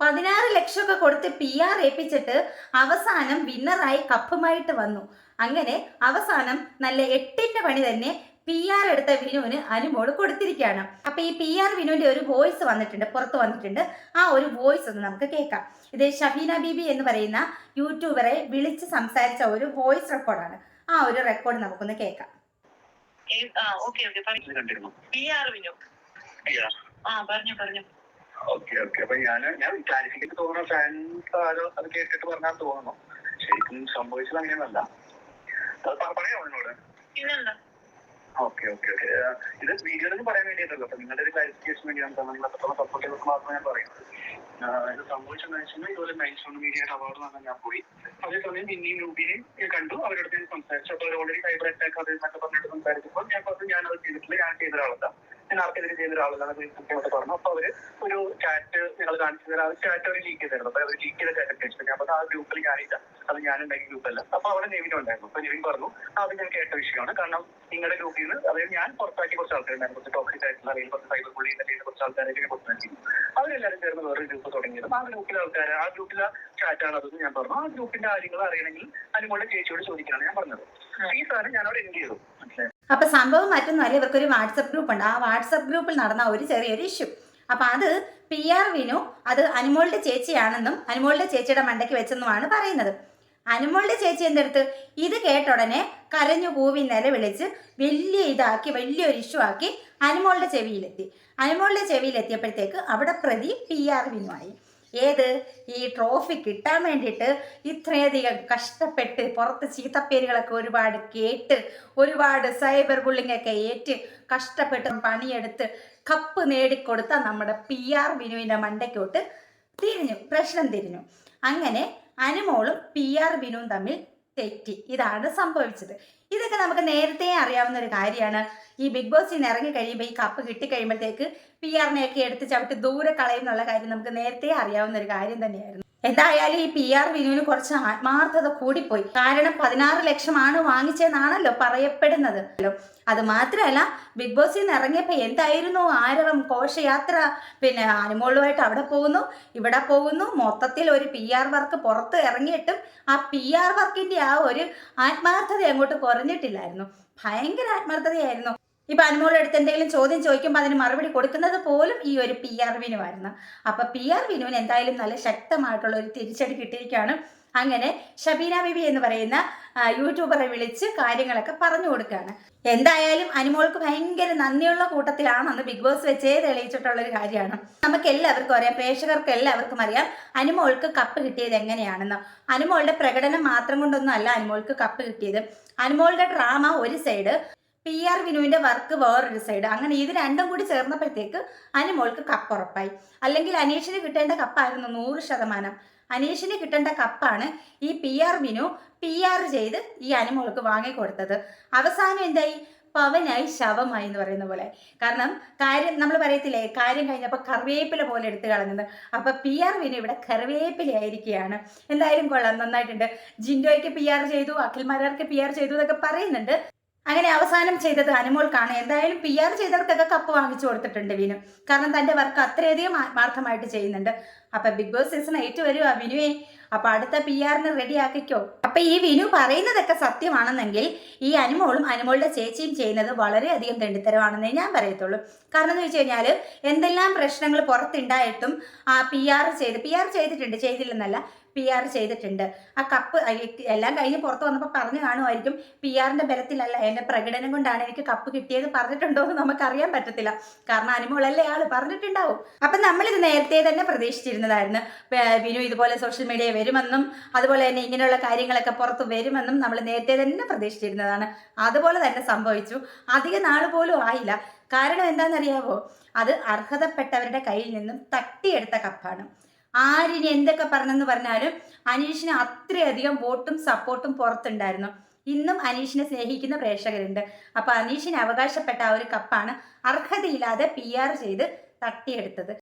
16 ലക്ഷമൊക്കെ കൊടുത്ത് PR ഏൽപ്പിച്ചിട്ട് അവസാനം വിന്നറായി കപ്പുമായിട്ട് വന്നു. അങ്ങനെ അവസാനം നല്ല 8ന്റെ പണി തന്നെ PR എടുത്ത വിനുവിന് അനുമോള് കൊടുത്തിരിക്കുകയാണ്. അപ്പൊ ഈ PR വിനുവിന്റെ ഒരു വോയിസ് വന്നിട്ടുണ്ട്, പുറത്ത് വന്നിട്ടുണ്ട്. ആ ഒരു വോയിസ് ഒന്ന് നമുക്ക് കേൾക്കാം. ഇത് ഷബീന ബീബി എന്ന് പറയുന്ന യൂട്യൂബറെ വിളിച്ച് സംസാരിച്ച ഒരു വോയിസ് റെക്കോർഡാണ്. ആ ഒരു റെക്കോർഡ് നമുക്കൊന്ന് കേൾക്കാം. അപ്പൊ ഞാൻ ക്ലാരിഫിക്കേഷൻ തോന്നുന്നു ഫാൻസ് ആരോ അത് കേട്ടിട്ട് പറഞ്ഞാൽ തോന്നുന്നു. ശരിക്കും സംഭവിച്ചത് അങ്ങനെയൊന്നല്ല. പറയാമോ എന്നോട്? ഓക്കെ ഇത് വീഡിയോയിലൊന്നും പറയാൻ വേണ്ടിയിട്ടല്ലോ. അപ്പൊ നിങ്ങളുടെ ഒരു ക്ലാരിഫിക്കേഷൻ വേണ്ടിയാണ് നിങ്ങൾ അത്രത്തോളം സപ്പോർട്ട് ചെയ്തത് മാത്രമേ ഞാൻ പറയും. ഇത് സംഭവിച്ചെന്ന് വെച്ചാൽ ഇതുപോലെ മൈൽസ്റ്റോൺ മീഡിയ അവാർഡ് വാങ്ങാൻ ഞാൻ പോയി. അതേസമയം പിന്നെയും രൂപീനെ കണ്ടു, അവരുടെ സംസാരിച്ചു. അപ്പോൾ അവർ ഓൾറെഡി സൈബർ അറ്റാക്ക് അതെന്നൊക്കെ പറഞ്ഞിട്ട് സംസാരിച്ചപ്പോൾ ഞാൻ പറഞ്ഞു ഞാനത് ചെയ്തിട്ടില്ല, ഞാൻ ചെയ്ത ഒരാളല്ല, ഞാൻ ആർക്കെതിരെ ചെയ്ത ഒരാളെന്നാണ് കൃത്യമായിട്ട് പറഞ്ഞു. അപ്പൊ അവര് ഒരു ചാറ്റ് ഞങ്ങൾ കാണിച്ചു തരാം. ആ ചാറ്റ് അവർ ലീക്ക് ചെയ്തായിരുന്നു. അപ്പൊ അവർ ലീക്ക് ചെയ്ത ചാറ്റ് അയച്ചു. ഞാൻ പറഞ്ഞു ആ ഗ്രൂപ്പിൽ ഞാനില്ല, അത് ഞാനുണ്ടാക്കിയ ഗ്രൂപ്പല്ല. അപ്പൊ അവിടെ നെവിനും ഉണ്ടായിരുന്നു. അപ്പൊ നെവിൻ പറഞ്ഞു അത് ഞാൻ കേട്ട വിഷയമാണ്. കാരണം നിങ്ങളുടെ ഗ്രൂപ്പിൽ നിന്ന് അതായത് ഞാൻ പുറത്താക്കി കുറച്ച് ആൾക്കാരുണ്ടായിരുന്നു, കുറച്ച് ടോക്സിക് ആയിട്ടുള്ള അല്ലെങ്കിൽ കുറച്ച് സൈബർ ബുള്ളിങ് ചെയ്യുന്ന കുറച്ച് ആൾക്കാരെ പുറത്താക്കി. അവരെല്ലാവരും ചേർന്ന് വേറൊരു ഗ്രൂപ്പ് തുടങ്ങിയത്. ആ ഗ്രൂപ്പിലെ ആൾക്കാർ, ആ ഗ്രൂപ്പിലെ ചാറ്റാണ് അതെന്ന് ഞാൻ പറഞ്ഞു. ആ ഗ്രൂപ്പിന്റെ കാര്യങ്ങൾ അറിയണമെങ്കിൽ അനുമോളുടെ ചേച്ചിയോട് ചോദിക്കാനാണ് ഞാൻ പറഞ്ഞത്. ഈ സാധനം ഞാൻ അവിടെ എൻഡ് ചെയ്തു. അപ്പൊ സംഭവം മറ്റൊന്നുമല്ല, ഇവർക്കൊരു വാട്സപ്പ് ഗ്രൂപ്പ് ഉണ്ട്. ആ വാട്സപ്പ് ഗ്രൂപ്പിൽ നടന്ന ഒരു ചെറിയൊരു ഇഷ്യൂ. അപ്പൊ അത് PR വിനു അത് അനുമോളുടെ ചേച്ചിയാണെന്നും അനുമോളുടെ ചേച്ചിയുടെ മണ്ടയ്ക്ക് വെച്ചെന്നുമാണ് പറയുന്നത്. അനുമോളുടെ ചേച്ചി എൻ്റെ അടുത്ത് ഇത് കേട്ട ഉടനെ കരഞ്ഞു കൂവി നിലവിളിച്ച് വലിയൊരു ഇഷ്യൂ ആക്കി അനുമോളുടെ ചെവിയിലെത്തി. അനുമോളുടെ ചെവിയിലെത്തിയപ്പോഴത്തേക്ക് അവിടെ പ്രതി PR വിനുവായി. ഏത് ഈ ട്രോഫി കിട്ടാൻ വേണ്ടിയിട്ട് ഇത്രയധികം കഷ്ടപ്പെട്ട് പുറത്ത് ചീത്തപ്പേരുകളൊക്കെ ഒരുപാട് കേട്ട് ഒരുപാട് സൈബർ ബുള്ളിങ് ഒക്കെ ഏറ്റ് കഷ്ടപ്പെട്ട് പണിയെടുത്ത് കപ്പ് നേടിക്കൊടുത്ത നമ്മുടെ PR വിനുവിൻ്റെ മണ്ടയ്ക്കോട്ട് പ്രശ്നം തിരിഞ്ഞു. അങ്ങനെ അനുമോളും PR വിനുവും തമ്മിൽ തെറ്റി. ഇതാണ് സംഭവിച്ചത്. ഇതൊക്കെ നമുക്ക് നേരത്തെ അറിയാവുന്ന ഒരു കാര്യമാണ്. ഈ ബിഗ് ബോസിൽ നിന്ന് ഇറങ്ങി കഴിയുമ്പോൾ ഈ കപ്പ് കിട്ടിക്കഴിയുമ്പോഴത്തേക്ക് PR-നെയൊക്കെ എടുത്ത് ചവിട്ടി ദൂരെ കളയും എന്നുള്ള കാര്യം നമുക്ക് നേരത്തെ അറിയാവുന്ന ഒരു കാര്യം തന്നെയായിരുന്നു. എന്തായാലും ഈ PR വിനുവിന് കുറച്ച് ആത്മാർത്ഥത കൂടിപ്പോയി. കാരണം 16 ലക്ഷമാണ് വാങ്ങിച്ചതെന്നാണല്ലോ പറയപ്പെടുന്നത്. അത് മാത്രമല്ല, ബിഗ് ബോസിൽ നിന്ന് ഇറങ്ങിയപ്പോൾ എന്തായിരുന്നു ആരവം, ഘോഷയാത്ര. പിന്നെ അനുമോളുമായിട്ട് അവിടെ പോകുന്നു, ഇവിടെ പോകുന്നു. മൊത്തത്തിൽ ഒരു PR വർക്ക് പുറത്ത് ഇറങ്ങിയിട്ടും ആ PR വർക്കിന്റെ ആ ഒരു ആത്മാർത്ഥത അങ്ങോട്ട് കുറഞ്ഞിട്ടില്ലായിരുന്നു. ഭയങ്കര ആത്മാർത്ഥതയായിരുന്നു. ഇപ്പൊ അനുമോളുടെ അടുത്ത് എന്തെങ്കിലും ചോദ്യം ചോദിക്കുമ്പോൾ അതിന് മറുപടി കൊടുക്കുന്നത് പോലും ഈ ഒരു PR വിനുവായിരുന്നു. അപ്പൊ PR വിനുവിന് എന്തായാലും നല്ല ശക്തമായിട്ടുള്ള ഒരു തിരിച്ചടി കിട്ടിയിരിക്കുകയാണ്. അങ്ങനെ ഷബീന ബീബി എന്ന് പറയുന്ന യൂട്യൂബറെ വിളിച്ച് കാര്യങ്ങളൊക്കെ പറഞ്ഞു കൊടുക്കുകയാണ്. എന്തായാലും അനുമോൾക്ക് ഭയങ്കര നന്ദിയുള്ള കൂട്ടത്തിലാണെന്ന് ബിഗ് ബോസ് വെച്ചേ തെളിയിച്ചിട്ടുള്ളൊരു കാര്യമാണ്. നമുക്ക് എല്ലാവർക്കും അറിയാം, പ്രേക്ഷകർക്ക് എല്ലാവർക്കും അറിയാം അനുമോൾക്ക് കപ്പ് കിട്ടിയത് എങ്ങനെയാണെന്ന്. അനുമോളുടെ പ്രകടനം മാത്രം കൊണ്ടൊന്നും അല്ല അനുമോൾക്ക് കപ്പ് കിട്ടിയത്. അനുമോളുടെ ഡ്രാമ ഒരു സൈഡ്, PR വിനുവിന്റെ വർക്ക് വേറൊരു സൈഡ്. അങ്ങനെ ഇത് രണ്ടും കൂടി ചേർന്നപ്പോഴത്തേക്ക് അനുമോൾക്ക് കപ്പ് ഉറപ്പായി. അല്ലെങ്കിൽ അനീഷിന് കിട്ടേണ്ട കപ്പായിരുന്നു 100%. അനീഷിന് കിട്ടേണ്ട കപ്പാണ് ഈ PR വിനു PR ചെയ്ത് ഈ അനുമോൾക്ക് വാങ്ങിക്കൊടുത്തത്. അവസാനം എന്തായി? പവനായി ശവമായി എന്ന് പറയുന്ന പോലെ. കാരണം കാര്യം നമ്മൾ പറയത്തില്ലേ, കാര്യം കഴിഞ്ഞപ്പോൾ കറിവേപ്പില പോലെ എടുത്തു കളഞ്ഞത്. അപ്പൊ PR വിനു ഇവിടെ കറിവേപ്പില ആയിരിക്കുകയാണ്. എന്തായാലും കൊള്ളാം, നന്നായിട്ടുണ്ട്. ജിൻഡോയ്ക്ക് PR ചെയ്തു, അഖിൽമാരാർക്ക് PR ചെയ്തു എന്നൊക്കെ പറയുന്നുണ്ട്. അങ്ങനെ അവസാനം ചെയ്തത് അനുമോൾക്കാണ്. എന്തായാലും PR ചെയ്തവർക്കൊക്കെ കപ്പ് വാങ്ങിച്ചു കൊടുത്തിട്ടുണ്ട് വിനു. കാരണം തൻ്റെ വർക്ക് അത്രയധികം ആത്മാർത്ഥമായിട്ട് ചെയ്യുന്നുണ്ട്. അപ്പൊ ബിഗ് ബോസ് സീസൺ 8 വരുവാ വിനുവേ. അപ്പൊ അടുത്ത PR-ന് റെഡി ആക്കിക്കോ. അപ്പൊ ഈ വിനു പറയുന്നതൊക്കെ സത്യമാണെന്നെങ്കിൽ ഈ അനുമോളും അനുമോളുടെ ചേച്ചിയും ചെയ്യുന്നത് വളരെയധികം തെണ്ടിത്തരമാണെന്നേ ഞാൻ പറയത്തുള്ളൂ. കാരണം എന്ന് വെച്ച് കഴിഞ്ഞാൽ എന്തെല്ലാം പ്രശ്നങ്ങൾ പുറത്തുണ്ടായിട്ടും ആ PR ചെയ്തിട്ടുണ്ട്, ചെയ്തില്ലെന്നല്ല, PR ചെയ്തിട്ടുണ്ട്. ആ കപ്പ് എല്ലാം കഴിഞ്ഞ് പുറത്ത് വന്നപ്പോൾ പറഞ്ഞു കാണുമായിരിക്കും PR-ന്റെ ബലത്തിലല്ല, എൻ്റെ പ്രകടനം കൊണ്ടാണ് എനിക്ക് കപ്പ് കിട്ടിയത് പറഞ്ഞിട്ടുണ്ടോ എന്ന് നമുക്കറിയാൻ പറ്റത്തില്ല. കാരണം അനുമോളല്ലേ ആള് പറഞ്ഞിട്ടുണ്ടാവും. അപ്പം നമ്മളിത് നേരത്തെ തന്നെ പ്രതീക്ഷിച്ചിരുന്നതായിരുന്നു. വിനു ഇതുപോലെ സോഷ്യൽ മീഡിയ വരുമെന്നും അതുപോലെ തന്നെ ഇങ്ങനെയുള്ള കാര്യങ്ങളൊക്കെ പുറത്ത് വരുമെന്നും നമ്മൾ നേരത്തെ തന്നെ പ്രതീക്ഷിച്ചിരുന്നതാണ്. അതുപോലെ തന്നെ സംഭവിച്ചു. അധിക നാൾ പോലും ആയില്ല. കാരണം എന്താണെന്നറിയാവോ? അത് അർഹതപ്പെട്ടവരുടെ കയ്യിൽ നിന്നും തട്ടിയെടുത്ത കപ്പാണ്. ആരിനി എന്തൊക്കെ പറഞ്ഞെന്ന് പറഞ്ഞാലും അനീഷിന് അത്രയധികം വോട്ടും സപ്പോർട്ടും പുറത്തുണ്ടായിരുന്നു. ഇന്നും അനീഷിനെ സ്നേഹിക്കുന്ന പ്രേക്ഷകരുണ്ട്. അപ്പൊ അനീഷിന് അവകാശപ്പെട്ട ആ ഒരു കപ്പാണ് അർഹതയില്ലാതെ PR ചെയ്ത് തട്ടിയെടുത്തത്.